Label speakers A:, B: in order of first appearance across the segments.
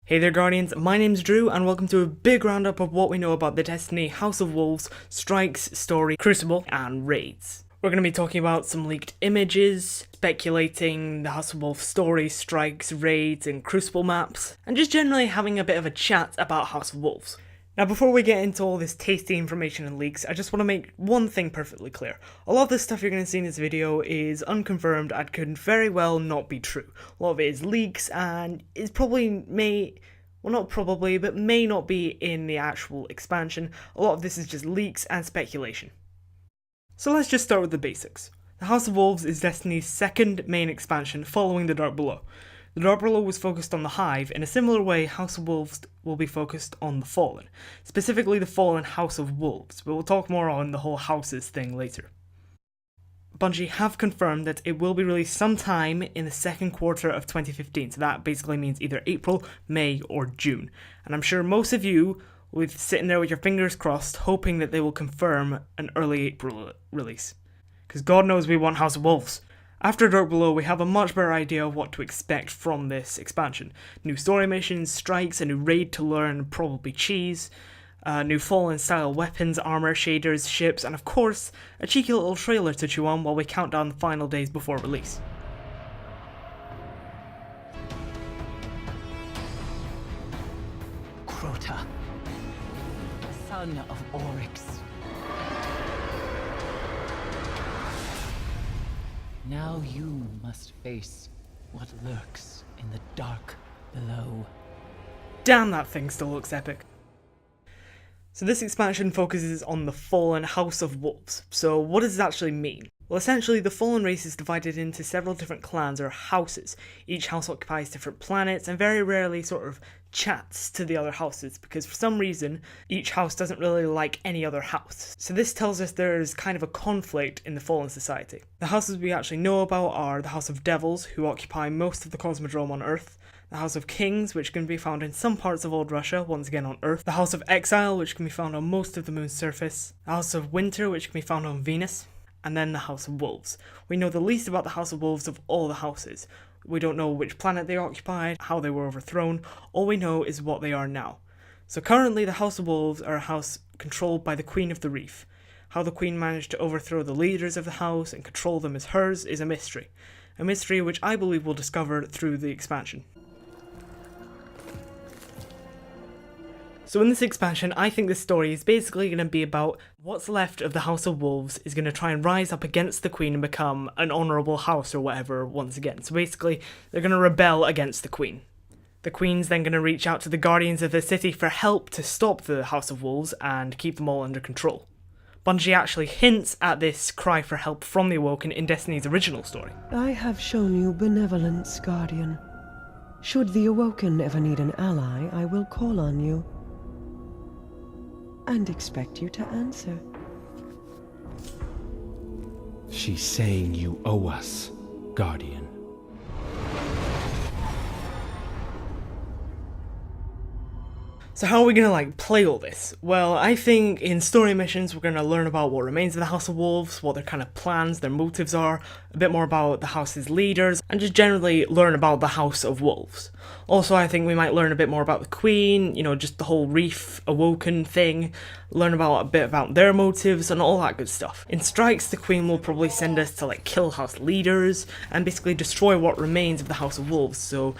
A: Hey there Guardians, my name's Drew and welcome to a big roundup of what we know about the Destiny House of Wolves, Strikes, Story, Crucible, and Raids. We're going to be talking about some leaked images, speculating the House of Wolves story, strikes, raids, and Crucible maps, and just generally having a bit of a chat about House of Wolves. Now before we get into all this tasty information and leaks, I just want to make one thing perfectly clear. A lot of the stuff you're going to see in this video is unconfirmed and could very well not be true. A lot of it is leaks and is may not be in the actual expansion. A lot of this is just leaks and speculation. So let's just start with the basics. The House of Wolves is Destiny's second main expansion following the Dark Below. The Dark Below was focused on the Hive. In a similar way, House of Wolves will be focused on the Fallen, specifically the Fallen House of Wolves, but we'll talk more on the whole houses thing later. Bungie have confirmed that it will be released sometime in the second quarter of 2015, so that basically means either April, May, or June. And I'm sure most of you will be sitting there with your fingers crossed, hoping that they will confirm an early April release. Because God knows we want House of Wolves. After Dark Below, we have a much better idea of what to expect from this expansion. New story missions, strikes, a new raid to learn, probably cheese, new Fallen style weapons, armor, shaders, ships, and of course, a cheeky little trailer to chew on while we count down the final days before release.
B: Crota, son of Oryx. Now you must face what lurks in the dark below.
A: Damn, that thing still looks epic. So this expansion focuses on the Fallen House of Wolves. So what does it actually mean? Well, essentially the Fallen race is divided into several different clans or houses. Each house occupies different planets and very rarely sort of chats to the other houses because for some reason each house doesn't really like any other house. So this tells us there's kind of a conflict in the Fallen society. The houses we actually know about are the House of Devils, who occupy most of the Cosmodrome on Earth, the House of Kings, which can be found in some parts of Old Russia, once again on Earth, the House of Exile, which can be found on most of the moon's surface, the House of Winter, which can be found on Venus, and then the House of Wolves. We know the least about the House of Wolves of all the houses. We don't know which planet they occupied, how they were overthrown, all we know is what they are now. So currently the House of Wolves are a house controlled by the Queen of the Reef. How the Queen managed to overthrow the leaders of the house and control them as hers is a mystery which I believe we'll discover through the expansion. So in this expansion, I think this story is basically going to be about what's left of the House of Wolves is going to try and rise up against the Queen and become an honourable house or whatever once again. So basically, they're going to rebel against the Queen. The Queen's then going to reach out to the Guardians of the City for help to stop the House of Wolves and keep them all under control. Bungie actually hints at this cry for help from the Awoken in Destiny's original story.
C: I have shown you benevolence, Guardian. Should the Awoken ever need an ally, I will call on you. And expect you to answer.
D: She's saying you owe us, Guardian.
A: So how are we going to play all this? Well, I think in story missions we're going to learn about what remains of the House of Wolves, what their kind of plans, their motives are, a bit more about the house's leaders, and just generally learn about the House of Wolves. Also, I think we might learn a bit more about the Queen, just the whole Reef, Awoken thing, learn about a bit about their motives and all that good stuff. In Strikes, the Queen will probably send us to kill house leaders and basically destroy what remains of the House of Wolves, so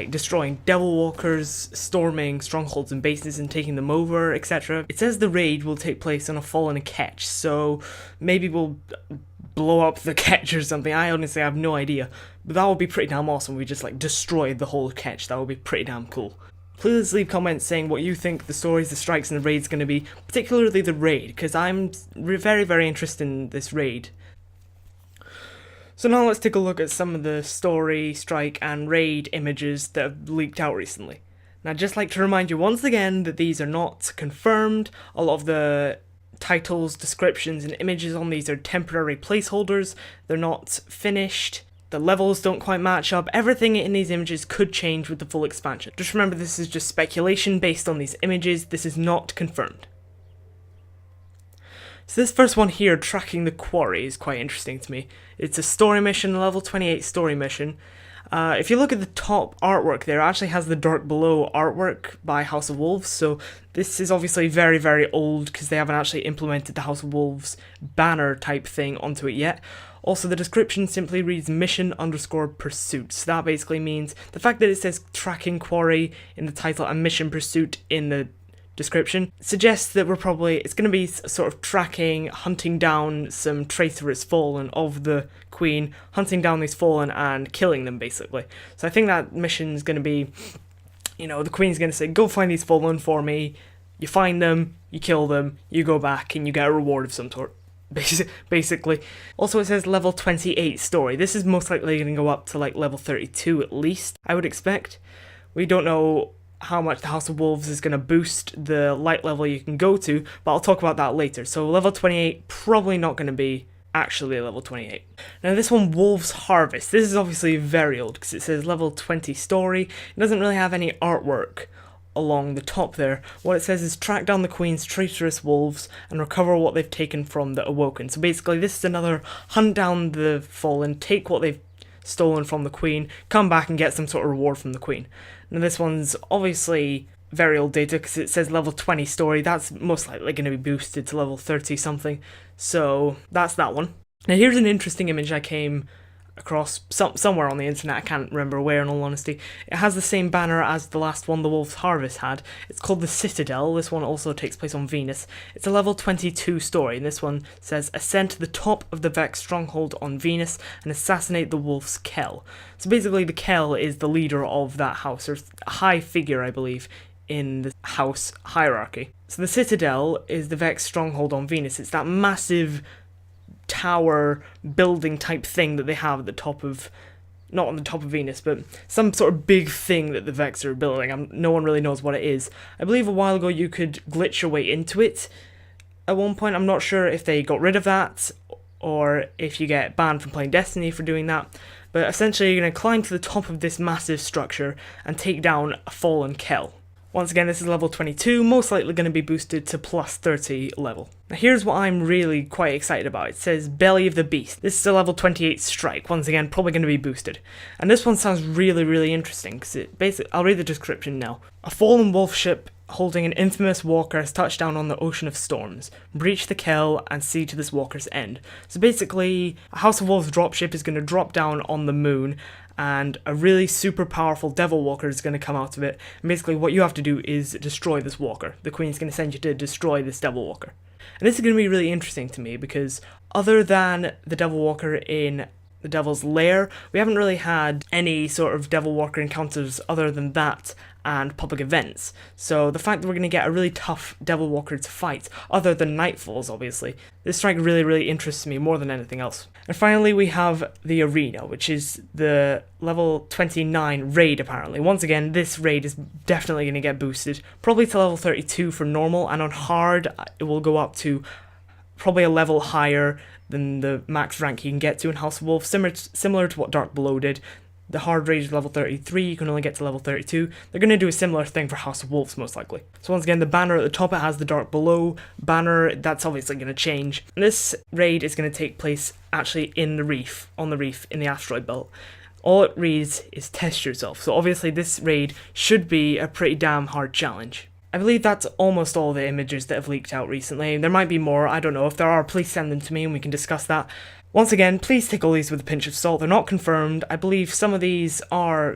A: destroying devil walkers, storming strongholds and bases and taking them over, etc. It says the raid will take place on a Fallen Ketch, so maybe we'll blow up the Ketch or something. I honestly have no idea, but that would be pretty damn awesome. We just destroyed the whole Ketch. That would be pretty damn cool. Please leave comments saying what you think the stories, the strikes and the raids going to be, particularly the raid, because I'm very, very interested in this raid. So now let's take a look at some of the story, strike and raid images that have leaked out recently. Now I'd just like to remind you once again that these are not confirmed. A lot of the titles, descriptions and images on these are temporary placeholders. They're not finished. The levels don't quite match up. Everything in these images could change with the full expansion. Just remember this is just speculation based on these images. This is not confirmed. So this first one here, tracking the Quarry, is quite interesting to me. It's a story mission, level 28 story mission, If you look at the top artwork there, it actually has the Dark Below artwork by House of Wolves, so this is obviously very, very old because they haven't actually implemented the House of Wolves banner type thing onto it yet. Also, the description simply reads mission_pursuit. So that basically means the fact that it says tracking quarry in the title and mission pursuit in the description suggests that it's going to be sort of tracking, hunting down some traitorous fallen of the queen, hunting down these fallen and killing them basically. So I think that mission's going to be, the queen's going to say, go find these fallen for me, you find them, you kill them, you go back and you get a reward of some sort. Basically. Also, it says level 28 story. This is most likely going to go up to like level 32 at least, I would expect. We don't know how much the House of Wolves is going to boost the light level you can go to, but I'll talk about that later. So level 28 probably not going to be actually level 28. Now this one, Wolves Harvest. This is obviously very old because it says level 20 story. It doesn't really have any artwork along the top there. What it says is track down the queen's traitorous wolves and recover what they've taken from the Awoken. So basically this is another hunt down the fallen, take what they've stolen from the queen, come back and get some sort of reward from the queen. Now this one's obviously very old data because it says level 20 story. That's most likely going to be boosted to level 30 something. So that's that one. Now here's an interesting image I came across somewhere on the internet, I can't remember where in all honesty. It has the same banner as the last one, the Wolves Harvest, had. It's called the Citadel. This one also takes place on Venus. It's a level 22 story, and this one says ascend to the top of the Vex stronghold on Venus and assassinate the Wolf's Kell. So basically the Kell is the leader of that house, or a high figure I believe in the house hierarchy. So the Citadel is the Vex stronghold on Venus. It's that massive tower building type thing that they have at the top of, not on the top of Venus, but some sort of big thing that the Vex are building. No one really knows what it is. I believe a while ago you could glitch your way into it at one point. I'm not sure if they got rid of that or if you get banned from playing Destiny for doing that, but essentially you're going to climb to the top of this massive structure and take down a fallen Kell. Once again, this is level 22, most likely going to be boosted to plus 30 level. Now here's what I'm really quite excited about. It says Belly of the Beast. This is a level 28 strike, once again probably going to be boosted. And this one sounds really, really interesting, because it basically, I'll read the description now. A fallen wolf ship holding an infamous walker has touched down on the Ocean of Storms. Breach the Kell and see to this walker's end. So basically, a House of Wolves dropship is going to drop down on the moon, and a really super powerful devil walker is going to come out of it. And basically what you have to do is destroy this walker. The queen's going to send you to destroy this devil walker. And this is going to be really interesting to me because other than the devil walker in the Devil's Lair, we haven't really had any sort of devil walker encounters other than that and public events. So the fact that we're going to get a really tough devil walker to fight, other than Nightfalls obviously, this strike really, really interests me more than anything else. And finally we have the Arena, which is the level 29 raid apparently. Once again, this raid is definitely going to get boosted, probably to level 32 for normal, and on hard it will go up to probably a level higher than the max rank you can get to in House of Wolves, similar to what Dark Below did. The hard raid is level 33, you can only get to level 32. They're going to do a similar thing for House of Wolves most likely. So once again, the banner at the top, it has the Dark Below banner. That's obviously going to change. And this raid is going to take place actually in the Reef, on the Reef in the asteroid belt. All it reads is test yourself. So obviously this raid should be a pretty damn hard challenge. I believe that's almost all the images that have leaked out recently. There might be more, I don't know. If there are, please send them to me and we can discuss that. Once again, please take all these with a pinch of salt. They're not confirmed. I believe some of these some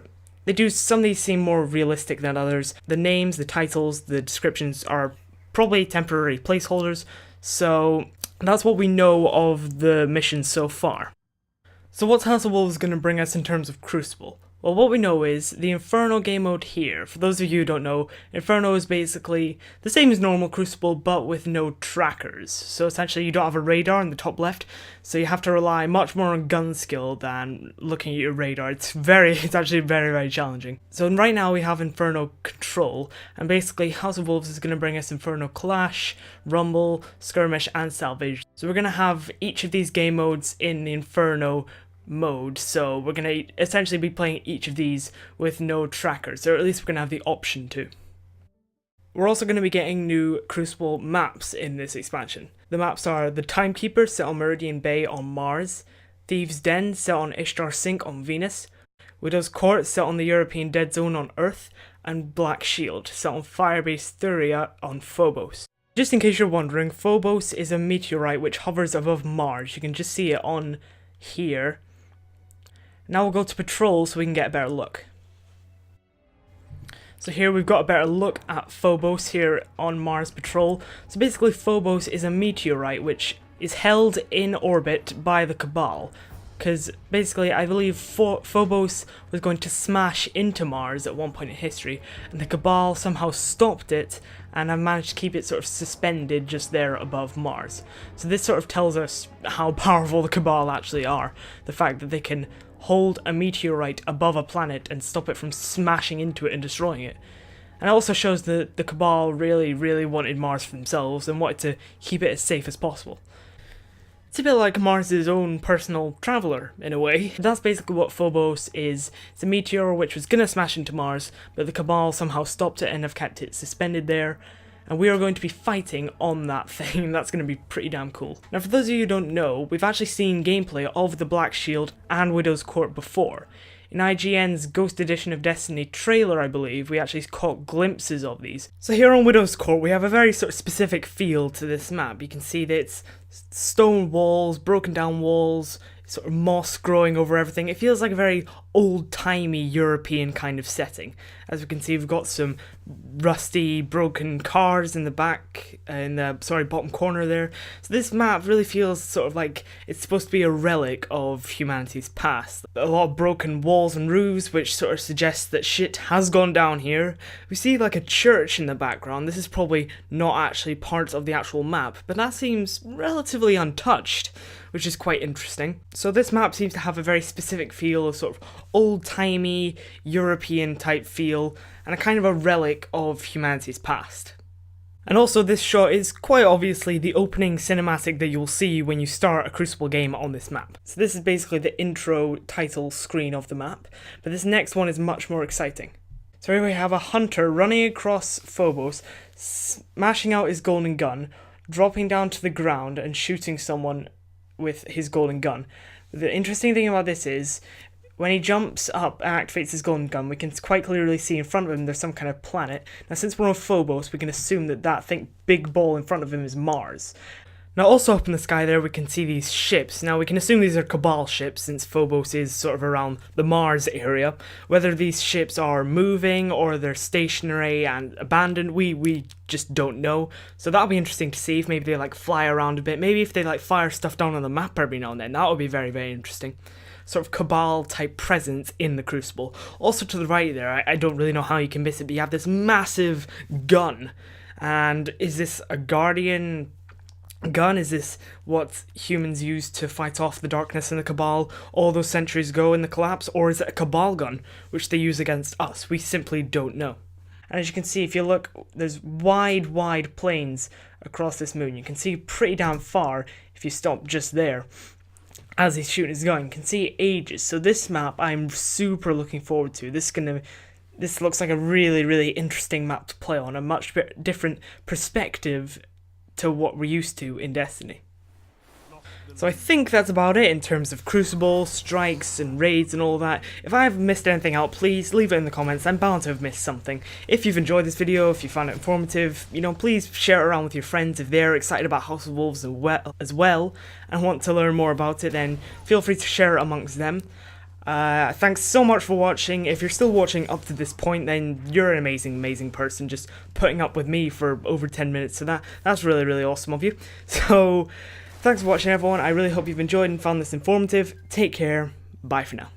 A: of these seem more realistic than others. The names, the titles, the descriptions are probably temporary placeholders. So that's what we know of the missions so far. So what's House of Wolves going to bring us in terms of Crucible? Well, what we know is the Inferno game mode here. For those of you who don't know, Inferno is basically the same as normal Crucible, but with no trackers. So essentially you don't have a radar in the top left, so you have to rely much more on gun skill than looking at your radar. It's actually very, very challenging. So right now we have Inferno Control, and basically House of Wolves is going to bring us Inferno Clash, Rumble, Skirmish, and Salvage. So we're going to have each of these game modes in the Inferno mode, so we're going to essentially be playing each of these with no trackers, or at least we're going to have the option to. We're also going to be getting new Crucible maps in this expansion. The maps are the Timekeeper set on Meridian Bay on Mars, Thieves' Den set on Ishtar Sink on Venus, Widow's Court set on the European Dead Zone on Earth, and Black Shield set on Firebase Thuria on Phobos. Just in case you're wondering, Phobos is a meteorite which hovers above Mars. You can just see it on here. Now we'll go to Patrol so we can get a better look. So here we've got a better look at Phobos here on Mars Patrol. So basically Phobos is a meteorite which is held in orbit by the Cabal. Because basically I believe Phobos was going to smash into Mars at one point in history, and the Cabal somehow stopped it and have managed to keep it sort of suspended just there above Mars. So this sort of tells us how powerful the Cabal actually are. The fact that they can hold a meteorite above a planet and stop it from smashing into it and destroying it. And it also shows that the Cabal really wanted Mars for themselves and wanted to keep it as safe as possible. It's a bit like Mars' own personal traveller, in a way. That's basically what Phobos is. It's a meteor which was gonna smash into Mars, but the Cabal somehow stopped it and have kept it suspended there. And we are going to be fighting on that thing. That's going to be pretty damn cool. Now, for those of you who don't know, we've actually seen gameplay of the Black Shield and Widow's Court before. In IGN's Ghost Edition of Destiny trailer, I believe, we actually caught glimpses of these. So here on Widow's Court, we have a very sort of specific feel to this map. You can see that it's stone walls, broken down walls, sort of moss growing over everything. It feels like a very old-timey European kind of setting. As we can see, we've got some rusty, broken cars in the back, in the, bottom corner there. So this map really feels sort of like it's supposed to be a relic of humanity's past. A lot of broken walls and roofs, which sort of suggests that shit has gone down here. We see like a church in the background. This is probably not actually part of the actual map, but that seems relatively untouched, which is quite interesting. So this map seems to have a very specific feel, a sort of old-timey European type feel, and a kind of a relic of humanity's past. And also this shot is quite obviously the opening cinematic that you'll see when you start a Crucible game on this map. So this is basically the intro title screen of the map, but this next one is much more exciting. So here we have a hunter running across Phobos, smashing out his golden gun, dropping down to the ground and shooting someone with his golden gun. The interesting thing about this is, when he jumps up and activates his golden gun, we can quite clearly see in front of him there's some kind of planet. Now since we're on Phobos, we can assume that big ball in front of him is Mars. Now also up in the sky there we can see these ships. Now we can assume these are Cabal ships since Phobos is sort of around the Mars area. Whether these ships are moving or they're stationary and abandoned, we just don't know. So that'll be interesting to see if maybe they like fly around a bit. Maybe if they like fire stuff down on the map every now and then. That would be very interesting. Sort of Cabal type presence in the Crucible. Also to the right there, I don't really know how you can miss it, but you have this massive gun. And is this a Guardian gun? Is this what humans use to fight off the darkness and the Cabal all those centuries ago in the collapse? Or is it a Cabal gun, which they use against us? We simply don't know. And as you can see, if you look, there's wide plains across this moon. You can see pretty damn far if you stop just there. As he's shooting his gun, you can see ages. So this map I'm super looking forward to. This looks like a really interesting map to play on, a much different perspective to what we're used to in Destiny. So I think that's about it in terms of Crucible, strikes and raids and all that. If I have missed anything out, please leave it in the comments. I'm bound to have missed something. If you've enjoyed this video, if you found it informative, please share it around with your friends. If they're excited about House of Wolves as well and want to learn more about it, then feel free to share it amongst them. Thanks so much for watching. If you're still watching up to this point, then you're an amazing person, just putting up with me for over 10 minutes. So that's really awesome of you. So thanks for watching, everyone. I really hope you've enjoyed and found this informative. Take care. Bye for now.